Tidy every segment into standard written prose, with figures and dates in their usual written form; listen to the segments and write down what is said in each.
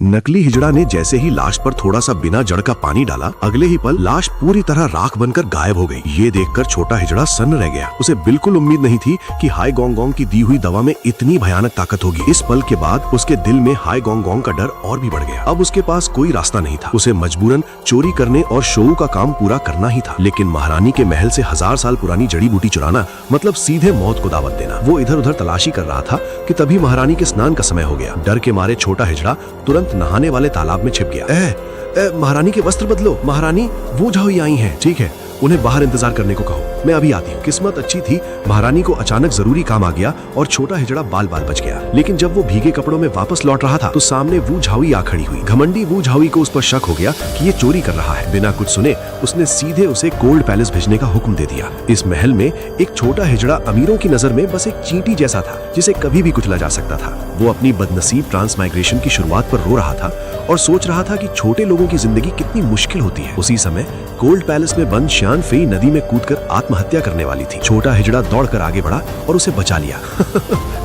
नकली हिजड़ा ने जैसे ही लाश पर थोड़ा सा बिना जड़ का पानी डाला, अगले ही पल लाश पूरी तरह राख बनकर गायब हो गई। ये देखकर छोटा हिजड़ा सन्न रह गया। उसे बिल्कुल उम्मीद नहीं थी कि हाय गोंग गोंग की दी हुई दवा में इतनी भयानक ताकत होगी। इस पल के बाद उसके दिल में हाय गोंग गोंग का डर और भी बढ़ गया। अब उसके पास कोई रास्ता नहीं था। उसे मजबूरन चोरी करने और शोऊ का काम पूरा करना ही था। लेकिन महारानी के महल से 1000 साल पुरानी जड़ी बूटी चुराना मतलब सीधे मौत को दावत देना। वो इधर उधर तलाशी कर रहा था कि तभी महारानी के स्नान का समय हो गया। डर के मारे छोटा हिजड़ा तुरंत नहाने वाले तालाब में छिप गया। महारानी के वस्त्र बदलो। महारानी वो झाई आई हैं। ठीक है, उन्हें बाहर इंतजार करने को कहो, मैं अभी आती हूँ। किस्मत अच्छी थी, महारानी को अचानक जरूरी काम आ गया और छोटा हिजड़ा बाल बाल बच गया। लेकिन जब वो भीगे कपड़ों में वापस लौट रहा था तो सामने वू झाई आ खड़ी हुई। घमंडी वू झाई को उस पर शक हो गया कि ये चोरी कर रहा है। बिना कुछ सुने उसने सीधे उसे कोल्ड पैलेस भेजने का हुक्म दे दिया। इस महल में एक छोटा हिजड़ा अमीरों की नजर में बस एक चींटी जैसा था जिसे कभी भी कुचला जा सकता था। वो अपनी बदनसीब ट्रांसमाइग्रेशन की शुरुआत पर रो रहा था और सोच रहा था कि छोटे लोगों की जिंदगी कितनी मुश्किल होती है। उसी समय कोल्ड पैलेस में बंद श्यान फेई नदी में कूदकर आत्महत्या करने वाली थी। छोटा हिजड़ा दौड़कर आगे बढ़ा और उसे बचा लिया।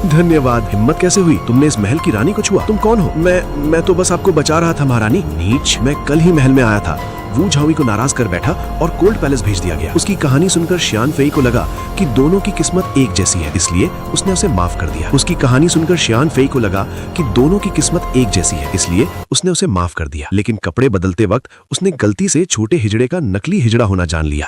धन्यवाद। हिम्मत कैसे हुई? तुमने इस महल की रानी को छुआ? तुम कौन हो? मैं तो बस आपको बचा रहा था महारानी। नीच, मैं कल ही महल में आया था। वू झाई को नाराज कर बैठा और कोल्ड पैलेस भेज दिया गया। उसकी कहानी सुनकर श्यान फेई को लगा कि दोनों की किस्मत एक जैसी है, इसलिए उसने उसे माफ कर दिया। उसकी कहानी सुनकर श्यान फेई को लगा कि दोनों की किस्मत एक जैसी है, इसलिए उसने उसे माफ कर दिया। लेकिन कपड़े बदलते वक्त उसने गलती से छोटे हिजड़े का नकली हिजड़ा होना जान लिया।